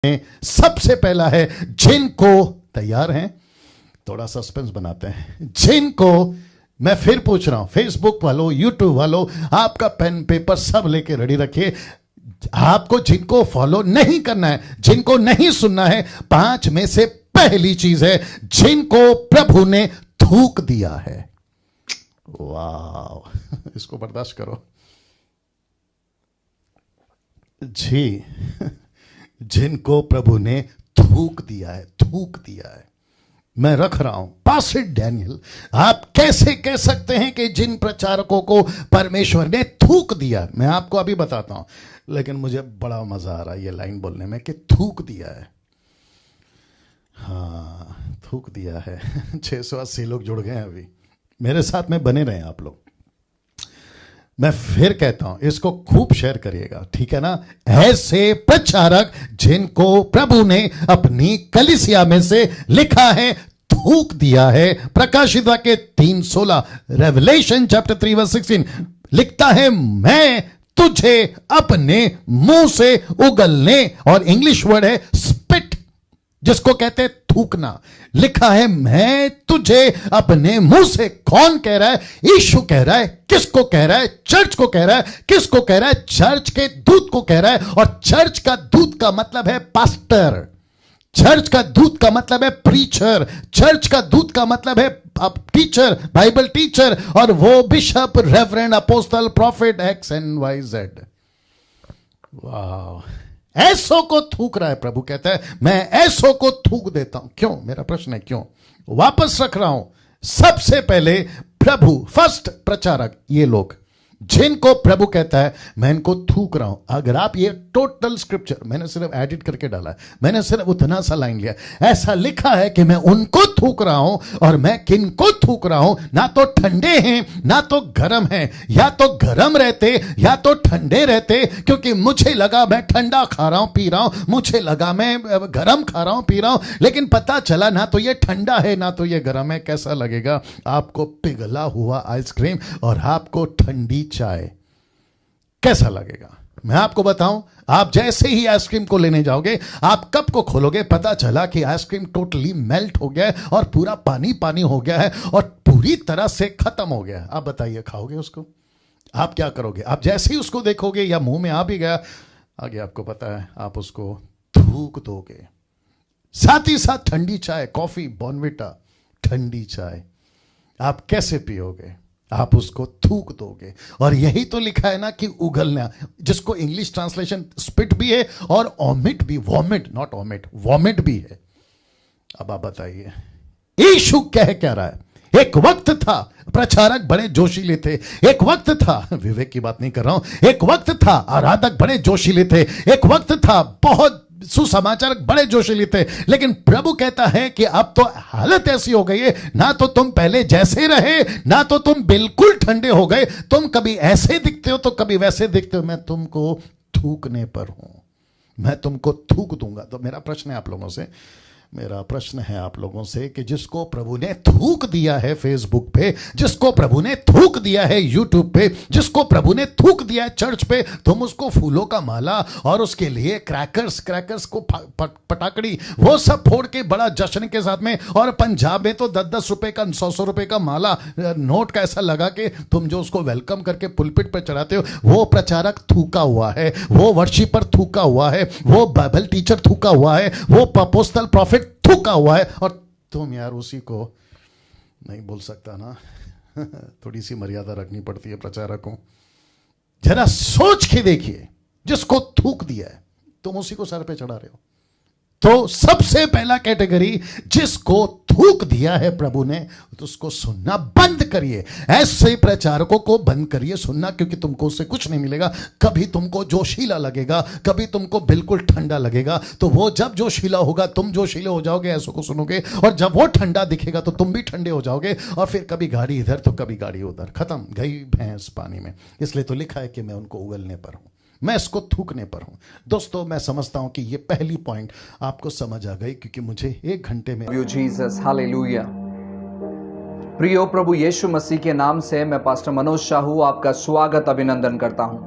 सबसे पहला है जिनको, तैयार हैं, थोड़ा सस्पेंस बनाते हैं, जिनको, मैं फिर पूछ रहा हूं, फेसबुक वालों, यूट्यूब वालों, आपका पेन पेपर सब लेके रेडी रखिए। आपको जिनको फॉलो नहीं करना है, जिनको नहीं सुनना है, 5 में से पहली चीज है जिनको प्रभु ने थूक दिया है। वाह, इसको बर्दाश्त करो जी। जिनको प्रभु ने थूक दिया है, थूक दिया है। मैं रख रहा हूं, पास्टर डैनियल, आप कैसे कह सकते हैं कि जिन प्रचारकों को परमेश्वर ने थूक दिया? मैं आपको अभी बताता हूं, लेकिन मुझे बड़ा मजा आ रहा है ये लाइन बोलने में कि थूक दिया है। हाँ, थूक दिया है। 680 लोग जुड़ गए हैं अभी, मेरे साथ में बने रहे आप लोग। मैं फिर कहता हूं, इसको खूब शेयर करिएगा, ठीक है ना? ऐसे प्रचारक जिनको प्रभु ने अपनी कलीसिया में से लिखा है थूक दिया है। प्रकाशित वाक्य 3:16, रेवलेशन चैप्टर 3 वर्स 16 लिखता है, मैं तुझे अपने मुंह से उगलने, और इंग्लिश वर्ड है स्पिट, जिसको कहते हैं थूकना। लिखा है मैं तुझे अपने मुंह से। कौन कह रहा है? यीशु कह रहा है। किसको कह रहा है? चर्च को कह रहा है। किसको कह रहा है? चर्च के दूत को कह रहा है। और चर्च का दूत का मतलब है पास्टर, चर्च का दूत का मतलब है प्रीचर, चर्च का दूत का मतलब है टीचर, बाइबल टीचर, और वो bishop, reverend, apostle, prophet, X and Y Z. वाह, ऐसों को थूक रहा है। प्रभु कहता है मैं ऐसों को थूक देता हूं। क्यों? मेरा प्रश्न है क्यों? वापस रख रहा हूं। सबसे पहले प्रभु, फर्स्ट प्रचारक, ये लोग जिनको प्रभु कहता है मैं इनको थूक रहा हूं। अगर आप ये टोटल स्क्रिप्चर, मैंने सिर्फ एडिट करके डाला है, मैंने सिर्फ उतना सा लाइन लिया, ऐसा लिखा है कि मैं उनको थूक रहा हूं। और मैं किनको थूक रहा हूं? ना तो ठंडे हैं ना तो गर्म हैं, या तो गर्म रहते या तो ठंडे रहते, क्योंकि मुझे लगा मैं ठंडा खा रहा हूं पी रहा हूं, मुझे लगा मैं गर्म खा रहा हूं पी रहा हूं, लेकिन पता चला ना तो ये ठंडा है ना तो ये गर्म है। कैसा लगेगा आपको? पिघला हुआ आइसक्रीम और आपको ठंडी चाय, कैसा लगेगा? मैं आपको बताऊं, आप जैसे ही आइसक्रीम को लेने जाओगे, आप कप को खोलोगे, पता चला कि आइसक्रीम टोटली मेल्ट हो गया है और पूरा पानी पानी हो गया है और पूरी तरह से खत्म हो गया है। आप बताइए, खाओगे उसको? आप क्या करोगे? आप जैसे ही उसको देखोगे या मुंह में आ भी गया, आगे आपको पता है, आप उसको थूक दोगे। साथ ही साथ ठंडी चाय, कॉफी, बॉर्नविटा, ठंडी चाय, आप कैसे पियोगे? आप उसको थूक दोगे। और यही तो लिखा है ना कि उगलना, जिसको इंग्लिश ट्रांसलेशन स्पिट भी है और ओमिट भी, वॉमिट, नॉट ओमिट, वॉमिट भी है। अब आप बताइए, यीशु कह क्या रहा है? एक वक्त था प्रचारक बड़े जोशीले थे, एक वक्त था, विवेक की बात नहीं कर रहा हूं, एक वक्त था आराधक बड़े जोशीले थे, एक वक्त था बहुत सुसमाचार बड़े जोशीले थे, लेकिन प्रभु कहता है कि अब तो हालत ऐसी हो गई है, ना तो तुम पहले जैसे रहे ना तो तुम बिल्कुल ठंडे हो गए, तुम कभी ऐसे दिखते हो तो कभी वैसे दिखते हो। मैं तुमको थूकने पर हूं, मैं तुमको थूक दूंगा। तो मेरा प्रश्न है आप लोगों से, मेरा प्रश्न है आप लोगों से कि जिसको प्रभु ने थूक दिया है फेसबुक पे, जिसको प्रभु ने थूक दिया है यूट्यूब पे, जिसको प्रभु ने थूक दिया है चर्च पे, तुम उसको फूलों का माला और उसके लिए क्रैकर्स को पटाखड़ी वो सब फोड़ के बड़ा जश्न के साथ में, और पंजाब में तो 10-10 रुपए का 100-100 रुपए का माला नोट का ऐसा लगा के तुम जो उसको वेलकम करके पुलपिट पर चढ़ाते हो, वो प्रचारक थूका हुआ है, वो वर्शिपर थूका हुआ है, वो बाइबल टीचर थूका हुआ है, वो अपोस्टल प्रॉफिट थूका हुआ है, और तुम यार उसी को नहीं बोल सकता ना। थोड़ी सी मर्यादा रखनी पड़ती है प्रचारक को। जरा सोच के देखिए, जिसको थूक दिया है तुम उसी को सर पे चढ़ा रहे हो। तो सबसे पहला कैटेगरी, जिसको थूक दिया है प्रभु ने, तो उसको सुनना बंद करिए। ऐसे प्रचारकों को बंद करिए सुनना, क्योंकि तुमको उससे कुछ नहीं मिलेगा। कभी तुमको जोशीला लगेगा, कभी तुमको बिल्कुल ठंडा लगेगा। तो वो जब जोशीला होगा तुम जोशीले हो जाओगे, ऐसों को सुनोगे, और जब वो ठंडा दिखेगा तो तुम भी ठंडे हो जाओगे, और फिर कभी गाड़ी इधर तो कभी गाड़ी उधर, खत्म, गई भैंस पानी में। इसलिए तो लिखा है कि मैं उनको उगलने पर हूं, मैं इसको थूकने पर हूं। दोस्तों, मैं समझता हूं कि ये पहली पॉइंट आपको समझ आ गई, क्योंकि मुझे 1 घंटे में जीसस, हालेलुया। प्रियो प्रभु यीशु मसीह के नाम से मैं पास्टर मनोज शाहू आपका स्वागत अभिनंदन करता हूं।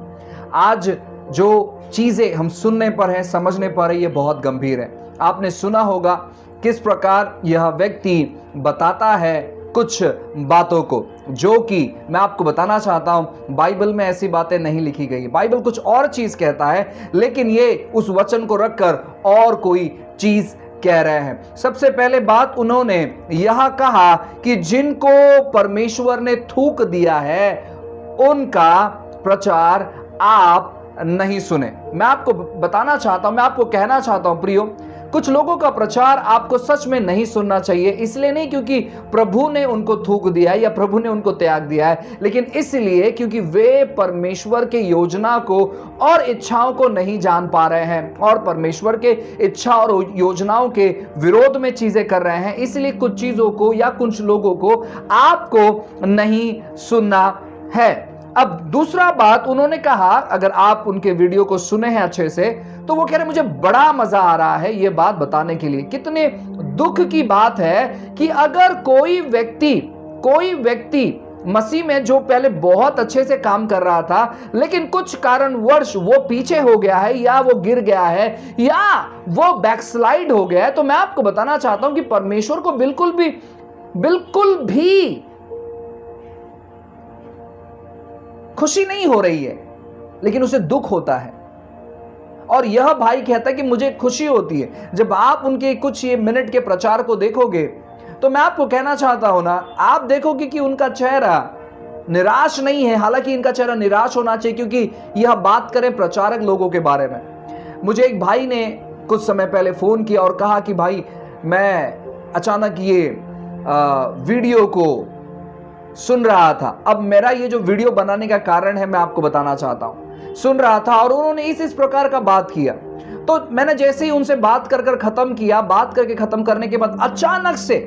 आज जो चीजें हम सुनने पर हैं, समझने पर है, ये बहुत गंभीर है। आपने सुना होगा किस प्रकार यह व्यक्ति बताता है कुछ बातों को, जो कि मैं आपको बताना चाहता हूं बाइबल में ऐसी बातें नहीं लिखी गई। बाइबल कुछ और चीज कहता है, लेकिन ये उस वचन को रखकर और कोई चीज कह रहे हैं। सबसे पहले बात उन्होंने यह कहा कि जिनको परमेश्वर ने थूक दिया है उनका प्रचार आप नहीं सुने। मैं आपको बताना चाहता हूं, मैं आपको कहना चाहता हूं प्रियो, कुछ लोगों का प्रचार आपको सच में नहीं सुनना चाहिए। इसलिए नहीं क्योंकि प्रभु ने उनको थूक दिया है या प्रभु ने उनको त्याग दिया है, लेकिन इसलिए क्योंकि वे परमेश्वर के योजना को और इच्छाओं को नहीं जान पा रहे हैं और परमेश्वर के इच्छा और योजनाओं के विरोध में चीजें कर रहे हैं। इसलिए कुछ चीजों को या कुछ लोगों को आपको नहीं सुनना है। अब दूसरा बात उन्होंने कहा, अगर आप उनके वीडियो को सुने हैं अच्छे से, तो वो कह रहे मुझे बड़ा मजा आ रहा है ये बात बताने के लिए। कितने दुख की बात है कि अगर कोई व्यक्ति मसीह में जो पहले बहुत अच्छे से काम कर रहा था, लेकिन कुछ कारणवश वो पीछे हो गया है या वो गिर गया है या वो बैकस्लाइड हो गया है, तो मैं आपको बताना चाहता हूं कि परमेश्वर को बिल्कुल भी खुशी नहीं हो रही है, लेकिन उसे दुख होता है। और यह भाई कहता है कि मुझे खुशी होती है। जब आप उनके कुछ ये मिनट के प्रचार को देखोगे, तो मैं आपको कहना चाहता हूं ना, आप देखोगे कि उनका चेहरा निराश नहीं है। हालांकि इनका चेहरा निराश होना चाहिए, क्योंकि यह बात करें प्रचारक लोगों के बारे में। मुझे एक भाई ने कुछ समय पहले फोन किया और कहा कि भाई मैं अचानक ये वीडियो को सुन रहा था। अब मेरा ये जो वीडियो बनाने का कारण है, मैं आपको बताना चाहता हूं। सुन रहा था और उन्होंने इस प्रकार का बात किया, तो मैंने जैसे ही उनसे बात कर खत्म किया, बात करके खत्म करने के बाद अचानक से,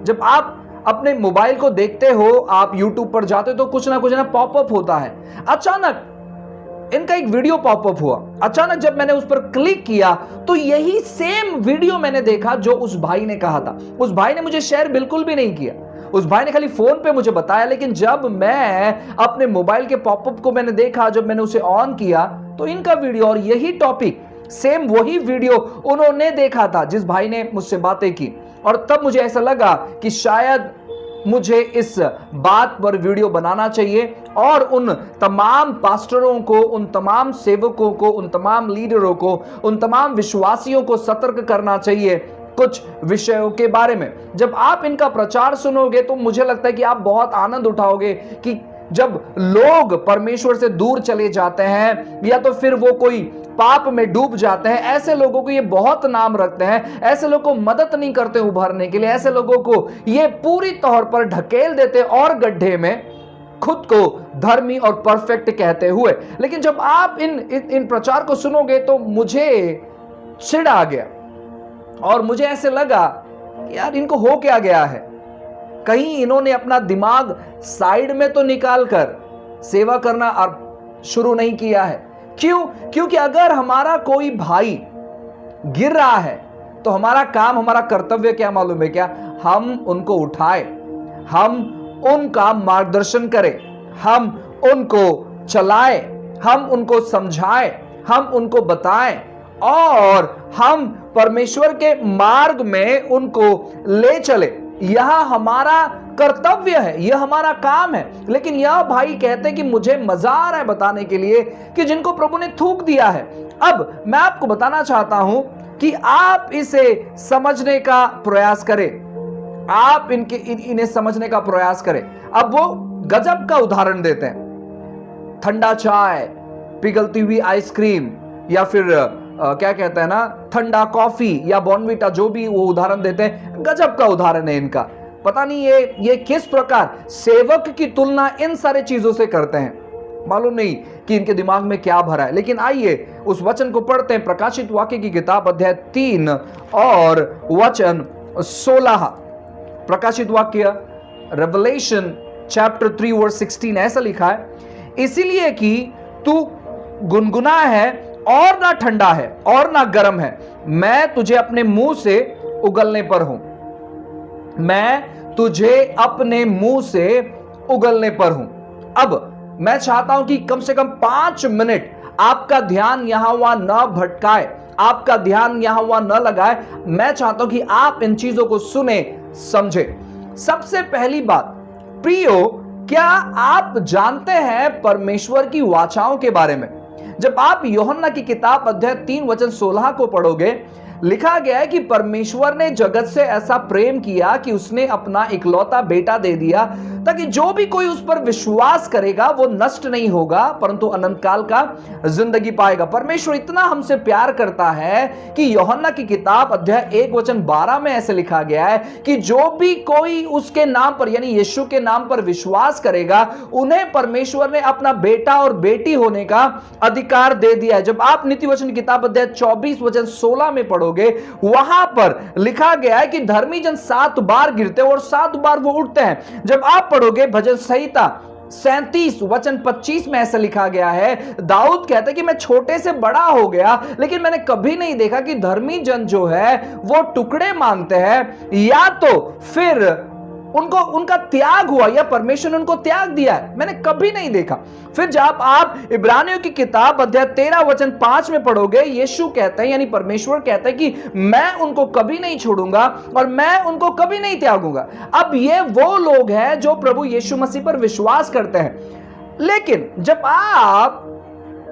जब आप अपने मोबाइल को देखते हो, आप YouTube पर जाते हो, तो कुछ ना पॉपअप होता है। अचानक इनका एक वीडियो पॉपअप हुआ। अचानक जब मैंने उस पर क्लिक किया, तो यही सेम वीडियो मैंने देखा जो उस भाई ने कहा था। उस भाई ने मुझे शेयर बिल्कुल भी नहीं किया, उस भाई ने खाली फोन पे मुझे बताया। लेकिन जब मैं अपने मोबाइल के पॉपअप को मैंने देखा, जब मैंने उसे ऑन किया, तो इनका वीडियो और यही टॉपिक, सेम वही वीडियो उन्होंने देखा था जिस भाई ने मुझसे बातें की। और तब मुझे ऐसा लगा कि शायद मुझे इस बात पर वीडियो बनाना चाहिए और उन तमाम पास्टरों को, उन तमाम सेवकों को, उन तमाम लीडरों को, उन तमाम विश्वासियों को सतर्क करना चाहिए कुछ विषयों के बारे में। जब आप इनका प्रचार सुनोगे, तो मुझे लगता है कि आप बहुत आनंद उठाओगे कि जब लोग परमेश्वर से दूर चले जाते हैं या तो फिर वो कोई पाप में डूब जाते हैं, ऐसे लोगों को ये बहुत नाम रखते हैं, ऐसे लोगों को मदद नहीं करते उभरने के लिए, ऐसे लोगों को ये पूरी तौर पर ढकेल देते और गड्ढे में, खुद को धर्मी और परफेक्ट कहते हुए। लेकिन जब आप इन प्रचार को सुनोगे, तो मुझे चिढ़ आ गया और मुझे ऐसे लगा यार इनको हो क्या गया है। कहीं इन्होंने अपना दिमाग साइड में तो निकालकर सेवा करना शुरू नहीं किया है। क्यों? क्योंकि अगर हमारा कोई भाई गिर रहा है, तो हमारा काम, हमारा कर्तव्य क्या मालूम है क्या? हम उनको उठाए, हम उनका मार्गदर्शन करें, हम उनको चलाएं, हम उनको समझाएं, हम उनको बताएं और हम परमेश्वर के मार्ग में उनको ले चले। यह हमारा कर्तव्य है, यह हमारा काम है। लेकिन यह भाई कहते हैं कि मुझे मजा आ रहा है बताने के लिए कि जिनको प्रभु ने थूक दिया है। अब मैं आपको बताना चाहता हूं कि आप इसे समझने का प्रयास करें, आप इन्हें समझने का प्रयास करें। अब वो गजब का उदाहरण देते हैं, ठंडा चाय, पिघलती हुई आइसक्रीम, या फिर क्या कहते हैं ना, ठंडा कॉफी या बॉर्नविटा, जो भी वो उदाहरण देते हैं, गजब का उदाहरण है इनका। पता नहीं ये किस प्रकार सेवक की तुलना इन सारे चीजों से करते हैं, मालूम नहीं कि इनके दिमाग में क्या भरा है। लेकिन आइए उस वचन को पढ़ते हैं, प्रकाशित वाक्य की किताब अध्याय 3 और वचन 16। प्रकाशित वाक्य, रेवलेशन चैप्टर 3 वर्स 16, ऐसा लिखा है, इसीलिए कि तू गुनगुना है और ना ठंडा है और ना गर्म है, मैं तुझे अपने मुंह से उगलने पर हूं, मैं तुझे अपने मुंह से उगलने पर हूं। अब मैं चाहता हूं कि कम से कम 5 मिनट आपका ध्यान यहां वहां न भटकाए, आपका ध्यान यहां वहां न लगाए। मैं चाहता हूं कि आप इन चीजों को सुने, समझे। सबसे पहली बात, प्रियो, क्या आप जानते हैं परमेश्वर की वाचाओं के बारे में? जब आप यूहन्ना की किताब अध्याय 3 वचन 16 को पढ़ोगे, लिखा गया है कि परमेश्वर ने जगत से ऐसा प्रेम किया कि उसने अपना इकलौता बेटा दे दिया, ताकि जो भी कोई उस पर विश्वास करेगा वो नष्ट नहीं होगा परंतु अनंत काल का जिंदगी पाएगा। परमेश्वर इतना हमसे प्यार करता है कि यूहन्ना की किताब अध्याय 1 वचन 12 में ऐसे लिखा गया है कि जो भी कोई उसके नाम पर यानी यीशु के नाम पर विश्वास करेगा, उन्हें परमेश्वर ने अपना बेटा और बेटी होने का अधिकार दे दिया है। जब आप नीति वचन किताब अध्याय 24 वचन 16 में पढ़ोगे, वहां पर लिखा गया है कि धर्मी जन 7 बार गिरते और 7 बार वो उठते हैं। जब आप पढ़ोगे भजन संहिता 37 वचन 25 में ऐसा लिखा गया है, दाऊद कहता है कि मैं छोटे से बड़ा हो गया लेकिन मैंने कभी नहीं देखा कि धर्मी जन जो है वो टुकड़े मांगते हैं या तो फिर उनको उनका त्याग हुआ या परमेश्वर ने उनको त्याग दिया है, मैंने कभी नहीं देखा। फिर जब आप इब्रानियों की किताब अध्याय 13 वचन 5 में पढ़ोगे, यीशु कहते हैं यानी परमेश्वर कहते हैं कि मैं उनको कभी नहीं छोड़ूंगा और मैं उनको कभी नहीं त्यागूंगा। अब ये वो लोग हैं जो प्रभु यीशु मसीह पर विश्वास करते हैं। लेकिन जब आप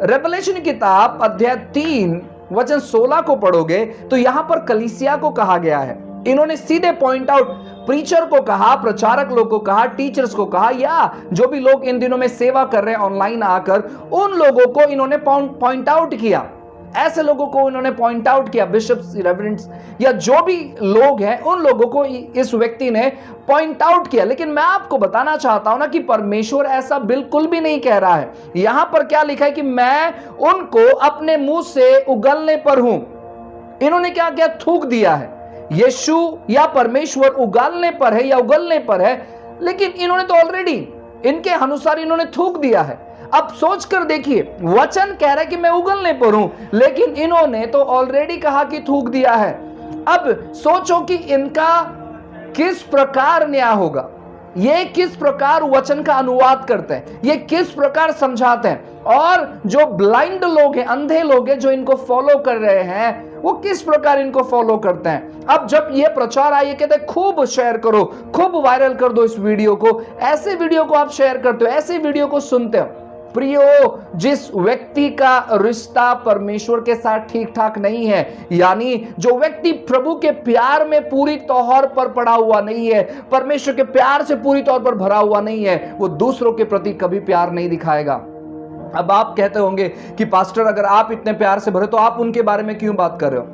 रेवलेशन किताब अध्याय 3 वचन 16 को पढ़ोगे तो यहां पर कलीसिया को कहा गया है। इन्होंने सीधे पॉइंट आउट प्रीचर को कहा, प्रचारक लोग को कहा, टीचर्स को कहा, या जो भी लोग इन दिनों में सेवा कर रहे हैं ऑनलाइन आकर, उन लोगों को इन्होंने पॉइंट आउट किया। ऐसे लोगों को इन्होंने पॉइंट आउट किया, बिशप्स, रेवरेंड्स या जो भी लोग हैं, उन लोगों को इस व्यक्ति ने पॉइंट आउट किया। लेकिन मैं आपको बताना चाहता हूं ना कि परमेश्वर ऐसा बिल्कुल भी नहीं कह रहा है। यहां पर क्या लिखा है कि मैं उनको अपने मुंह से उगलने पर हूं। इन्होंने क्या किया? थूक दिया है। यीशु या परमेश्वर उगालने पर है या उगलने पर है, लेकिन इन्होंने तो ऑलरेडी इनके अनुसार इन्होंने थूक दिया है। अब सोच कर देखिए, वचन कह रहा है कि मैं उगलने पर हूं, लेकिन इन्होंने तो ऑलरेडी कहा कि थूक दिया है। अब सोचो कि इनका किस प्रकार न्याय होगा, ये किस प्रकार वचन का अनुवाद करते हैं, ये किस प्रकार समझाते हैं, और जो ब्लाइंड लोग हैं, अंधे लोग हैं जो इनको फॉलो कर रहे हैं, वो किस प्रकार इनको फॉलो करते हैं। अब जब ये प्रचार आए, कहते हैं खूब शेयर करो, खूब वायरल कर दो इस वीडियो को। ऐसे वीडियो को आप शेयर करते हो, ऐसे वीडियो को सुनते हो। प्रियो, जिस व्यक्ति का रिश्ता परमेश्वर के साथ ठीक ठाक नहीं है, यानी जो व्यक्ति प्रभु के प्यार में पूरी तौर पर पड़ा हुआ नहीं है, परमेश्वर के प्यार से पूरी तौर पर भरा हुआ नहीं है, वो दूसरों के प्रति कभी प्यार नहीं दिखाएगा। अब आप कहते होंगे कि पास्टर, अगर आप इतने प्यार से भरे तो आप उनके बारे में क्यों बात कर रहे हो?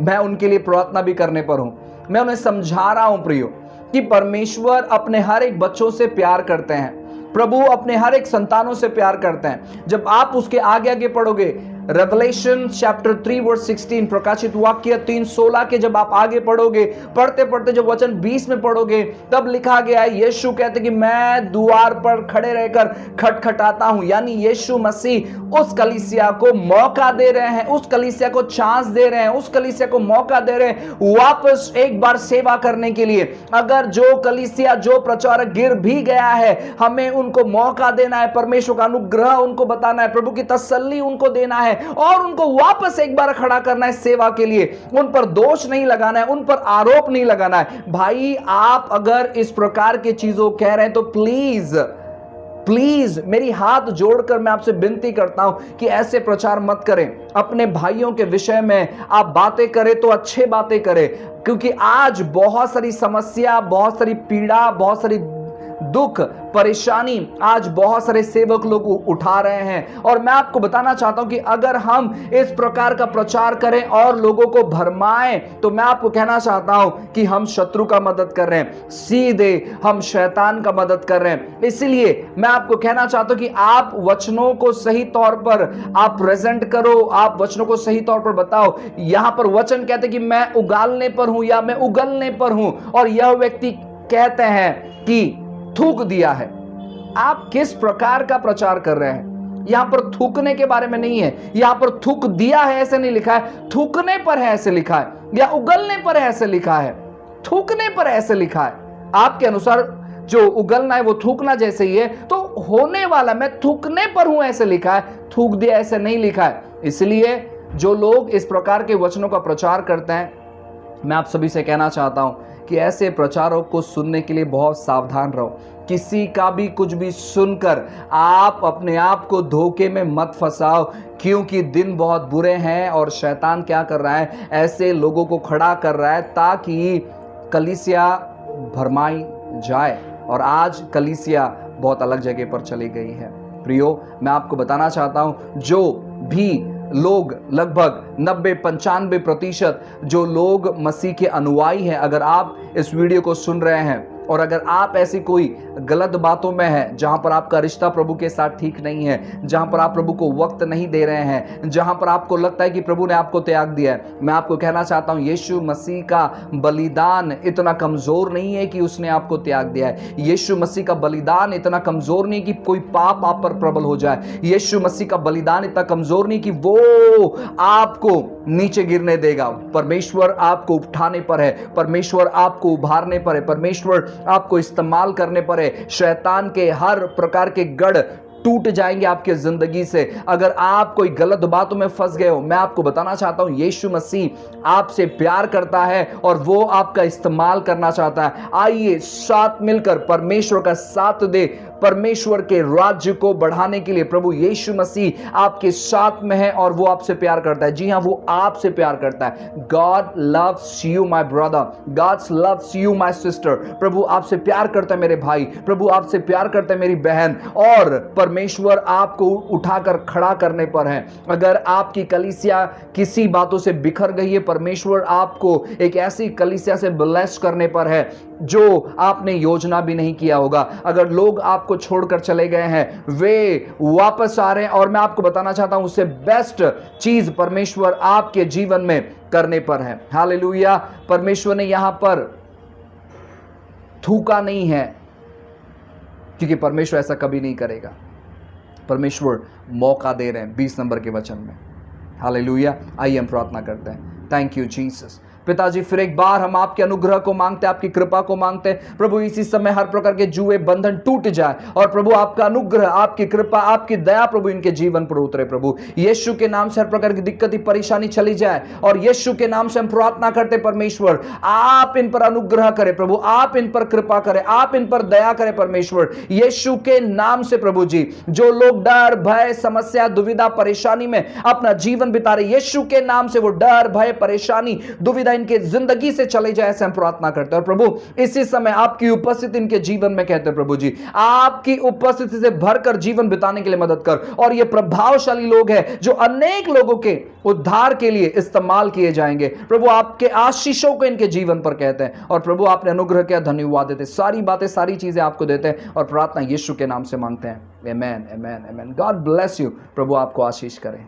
मैं उनके लिए प्रार्थना भी करने पर हूं। मैं उन्हें समझा रहा हूं प्रियो कि परमेश्वर अपने हर एक बच्चों से प्यार करते हैं। प्रभु अपने हर एक संतानों से प्यार करते हैं। जब आप उसके आगे आगे पढ़ोगे, रेवलेशन चैप्टर 3 वर्स 16, प्रकाशित वाक्य 3:16 के जब आप आगे पढ़ोगे, पढ़ते पढ़ते जब वचन 20 में पढ़ोगे, तब लिखा गया है, यीशु कहते कि मैं द्वार पर खड़े रहकर खटखटाता हूं। यानी यीशु मसीह उस कलीसिया को मौका दे रहे हैं, उस कलीसिया को चांस दे रहे हैं, उस कलीसिया को मौका दे रहे हैं वापस एक बार सेवा करने के लिए। अगर जो कलीसिया, जो प्रचारक गिर भी गया है, हमें उनको मौका देना है, परमेश्वर का अनुग्रह उनको बताना है, प्रभु की तसल्ली उनको देना है और उनको वापस एक बार खड़ा करना है सेवा के लिए। उन पर दोष नहीं लगाना है, उन पर आरोप नहीं लगाना है। भाई, आप अगर इस प्रकार की चीजों कह रहे हैं तो प्लीज मेरी हाथ जोड़कर मैं आपसे विनती करता हूं कि ऐसे प्रचार मत करें। अपने भाइयों के विषय में आप बातें करें तो अच्छे बातें करें, क्योंकि आज बहुत सारी समस्या, बहुत सारी पीड़ा, बहुत सारी दुख, परेशानी आज बहुत सारे सेवक लोग उठा रहे हैं। और मैं आपको बताना चाहता हूं कि अगर हम इस प्रकार का प्रचार करें और लोगों को भरमाएं, तो मैं आपको कहना चाहता हूं कि हम शत्रु का मदद कर रहे हैं, सीधे हम शैतान का मदद कर रहे हैं। इसलिए मैं आपको कहना चाहता हूं कि आप वचनों को सही तौर पर आप प्रेजेंट करो, आप वचनों को सही तौर पर बताओ। यहां पर वचन कहते कि मैं उगालने पर हूं या मैं उगलने पर हूं, और यह व्यक्ति कहते हैं कि थूक दिया है। आप किस प्रकार का प्रचार कर रहे हैं? यहां पर थूकने के बारे में नहीं है, यहां पर थूक दिया है ऐसे नहीं लिखा है, थूकने पर है ऐसे लिखा है, या उगलने पर है ऐसे लिखा है, थूकने पर ऐसे लिखा है। आपके अनुसार जो उगलना है वो थूकना जैसे ही है, तो होने वाला मैं थूकने पर हूं ऐसे लिखा है, थूक दिया ऐसे नहीं लिखा है। इसलिए जो लोग इस प्रकार के वचनों का प्रचार करते हैं, मैं आप सभी से कहना चाहता हूं कि ऐसे प्रचारों को सुनने के लिए बहुत सावधान रहो। किसी का भी कुछ भी सुनकर आप अपने आप को धोखे में मत फंसाओ, क्योंकि दिन बहुत बुरे हैं और शैतान क्या कर रहा है, ऐसे लोगों को खड़ा कर रहा है ताकि कलीसिया भरमाई जाए। और आज कलीसिया बहुत अलग जगह पर चली गई है। प्रियो, मैं आपको बताना चाहता हूं, जो भी लोग लगभग 90-95% जो लोग मसीह के अनुयायी हैं, अगर आप इस वीडियो को सुन रहे हैं और अगर आप ऐसी कोई गलत बातों में हैं, जहां पर आपका रिश्ता प्रभु के साथ ठीक नहीं है, जहां पर आप प्रभु को वक्त नहीं दे रहे हैं, जहां पर आपको लगता है कि प्रभु ने आपको त्याग दिया है, मैं आपको कहना चाहता हूं, यीशु मसीह का बलिदान इतना कमजोर नहीं है कि उसने आपको त्याग दिया है। यीशु मसीह का बलिदान इतना कमजोर नहीं कि कोई पाप आप पर प्रबल हो जाए। यीशु मसीह का बलिदान इतना कमजोर नहीं कि वो आपको नीचे गिरने देगा। परमेश्वर आपको उठाने पर है, परमेश्वर आपको उभारने पर है, परमेश्वर आपको इस्तेमाल करने पर है। शैतान के हर प्रकार के गढ़ टूट जाएंगे आपके जिंदगी से। अगर आप कोई गलत बातों में फंस गए हो, मैं आपको बताना चाहता हूं, यीशु मसीह आपसे प्यार करता है और वो आपका इस्तेमाल करना चाहता है। आइए साथ मिलकर परमेश्वर का साथ दे, परमेश्वर के राज्य को बढ़ाने के लिए। प्रभु यीशु मसीह आपके साथ में है और वो आपसे प्यार करता है। जी हां, वो आपसे प्यार करता है। God loves you my brother, God loves you my sister. प्रभु आपसे प्यार करता है मेरे भाई, प्रभु आपसे प्यार करता है मेरी बहन, और परमेश्वर आपको उठाकर खड़ा करने पर है। अगर आपकी कलीसिया किसी बातों से बिखर गई है, परमेश्वर आपको एक ऐसी कलीसिया से ब्लेस करने पर है जो आपने योजना भी नहीं किया होगा। अगर लोग आपको छोड़कर चले गए हैं, वे वापस आ रहे हैं, और मैं आपको बताना चाहता हूं, उससे बेस्ट चीज परमेश्वर आपके जीवन में करने पर है। हालेलुया। परमेश्वर ने यहां पर थूका नहीं है, क्योंकि परमेश्वर ऐसा कभी नहीं करेगा। परमेश्वर मौका दे रहे हैं 20 नंबर के वचन में। हालेलुया। आइए हम प्रार्थना करते हैं। Thank you Jesus. पिताजी, फिर एक बार हम आपके अनुग्रह को मांगते हैं, आपकी कृपा को मांगते हैं। प्रभु, इसी समय हर प्रकार के जुए बंधन टूट जाए और प्रभु आपका अनुग्रह, आपकी कृपा, आपकी दया प्रभु इनके जीवन पर उतरे। प्रभु यीशु के नाम से हर प्रकार की दिक्कत, परेशानी चली जाए, और यीशु के नाम से हम प्रार्थना करते परमेश्वर, आप इन पर अनुग्रह करें प्रभु, आप इन पर कृपा करें, आप इन पर दया करें परमेश्वर, यीशु के नाम से। प्रभु जी, जो लोग डर, भय, समस्या, दुविधा, परेशानी में अपना जीवन बिता रहे, यीशु के नाम से वो डर, भय, परेशानी, दुविधा इनके जिंदगी से चले जाए, ऐसे हम प्रार्थना करते हैं। और प्रभु, इसी समय आपकी उपस्थिति इनके जीवन में कहते हैं प्रभु जी, आपकी उपस्थिति से भरकर जीवन बिताने के लिए मदद कर। और ये प्रभावशाली लोग हैं जो अनेक लोगों के उद्धार के लिए इस्तेमाल किए जाएंगे। प्रभु, आपके आशीषों को इनके जीवन पर कहते हैं। और प्रभु, आपने अनुग्रह किया, धन्यवाद देते, सारी बातें, सारी चीजें आपको देते हैं, और प्रार्थना यीशु के नाम से मांगते हैं। Amen, amen, amen. God bless you. प्रभु आपको आशीष करें।